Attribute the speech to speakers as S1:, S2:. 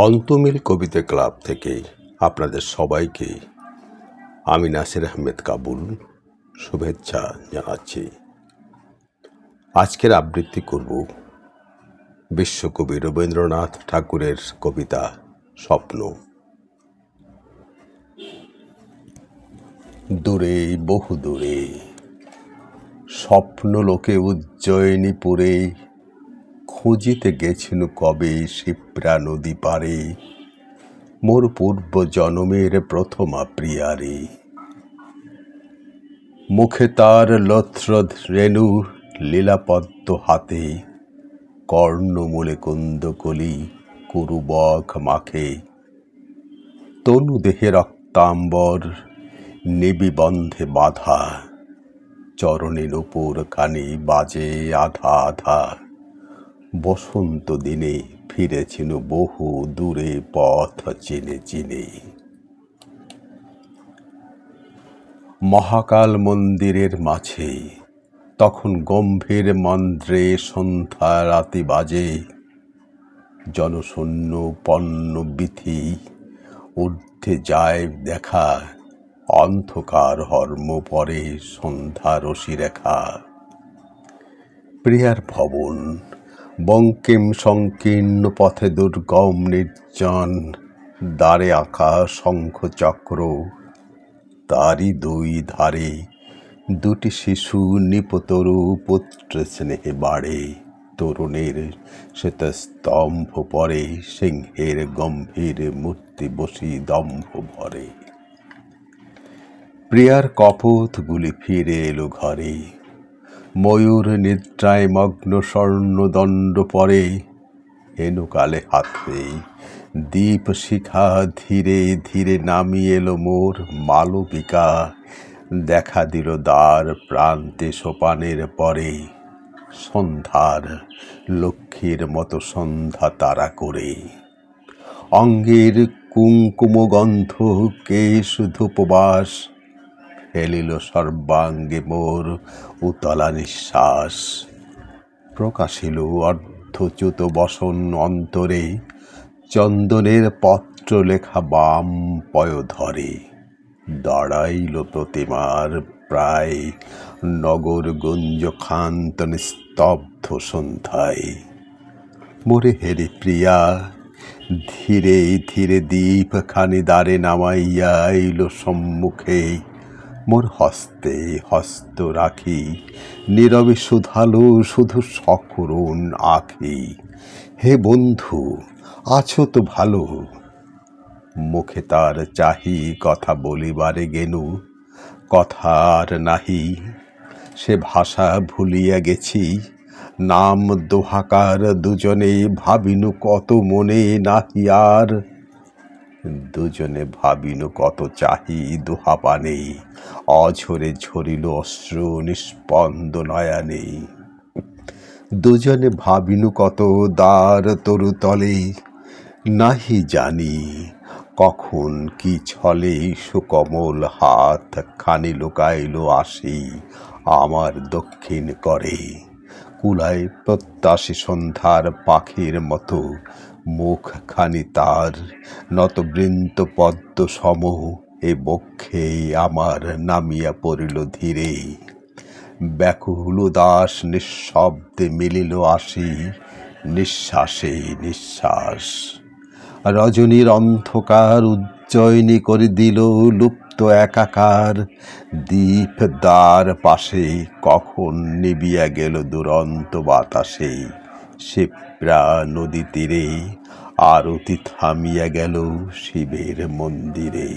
S1: অন্তমিল কবিতা club থেকে আপনাদের সবাইকে আমি নাসির আহমেদ কাবুল শুভেচ্ছা জানাচ্ছি। আজকের আবৃত্তি করব বিশ্বকবি রবীন্দ্রনাথ ঠাকুরের কবিতা স্বপ্ন। দূরে বহু দূরে স্বপ্ন লোকে উজ্জয়িনীপুরে, খুঁজিতে গেছিল কবে শিপ্রা নদী পারে, মোর পূর্ব জনমের প্রথমা প্রিয়ারে। মুখে তার লথ্রদ রেণু লীলাপদ্ম হাতে, কর্ণমূলে কুন্দকলি কুরুবক মাখে। তনু দেহে রক্তাম্বর নিবিবন্ধে বাঁধা, চরণে নূপুর কানে বাজে আধা আধা। বসন্ত দিনে ফিরেছিল বহু দূরে পথ চিনে চিনে। মহাকাল মন্দিরের মাঝে তখন গম্ভীর মন্দ্রে সন্ধ্যা রাতি বাজে। জনশূন্য পন্ন বিথি ঊর্ধ্বে যায় দেখা, অন্ধকার হর্ম পরে সন্ধ্যা রশি রেখা। প্রিয়ার ভবন বঙ্কিম সংকীর্ণ পথে দুর্গম নির্জন, দ্বারে আঁকা শঙ্খ চক্র, তারই দুই ধারে দুটি শিশু নিপতরু পুত্র স্নেহে বাড়ে। তরুণের শ্বেতস্তম্ভ পরে সিংহের গম্ভীর মূর্তি বসি দম্ভ ভরে। প্রিয়ার কপোতগুলি ফিরে এলো ঘরে, ময়ূর নিদ্রায় মগ্ন স্বর্ণদণ্ড পরে। হেনুকালে হাতে দীপ শিখা ধীরে ধীরে নামিয়ে এলো মোর মালবিকা, দেখা দিল দ্বার প্রান্তে সোপানের পরে। সন্ধ্যার লক্ষ্মীর মতো সন্ধ্যা তারা করে, অঙ্গের কুঙ্কুমগন্ধ কেশ ধূপবাস, ফেলিল সর্বাঙ্গে মোর উতলা নিঃশ্বাস। প্রকাশিল অর্ধচ্যুত বসন অন্তরে, চন্দনের পত্র লেখা বাম পয়োধরে। দাঁড়াইল প্রতিমার প্রায় নগর গুঞ্জ ক্ষান্ত নিস্তব্ধ সন্ধ্যায়। মোরে হেরি প্রিয়া ধীরে ধীরে দীপ খানি দ্বারে নামাইয়া এল সম্মুখে। মোর হস্তে হস্ত রাখি নীরবে শুধালো শুধু সকরুণ আখি, হে বন্ধু আছো তো ভালো। মুখে তার চাহি কথা বলিবারে গেনু, কথা আর নাহি, সে ভাষা ভুলিয়া গেছি। নাম দোহাকার দুজনে ভাবিনু কত মনে নাহি আর, দুজনে ভাবিনু কত চাহি দোহা পানে। অঝরে ঝরিল অশ্রু নিষ্পন্দ নয়নে। দুজনে ভাবিনু কত দ্বার তরুতলে, নাহি জানি কখন কি ছলে সুকমল হাত খানি লুকাইল আসি আমার দক্ষিণ করে। কুলায় প্রত্যাশী সন্ধ্যার পাখির মতো মুখ খানি তার নত বৃন্ত পদ্ম সম, এ বক্ষে আমার নামিয়া পড়িল ধীরে। ব্যাকুল দাস নিঃশব্দে মিলিল আসি, নিঃশ্বাসে নিঃশ্বাস। রজনীর অন্ধকার উজ্জয়িনী করে দিল লুপ্ত একাকার। দ্বীপ দ্বার পাশে কখন নিবিয়া গেল দুরন্ত বাতাসে। শিপ্রা নদী তীরে আরতি থামিয়া গেল শিবের মন্দিরে।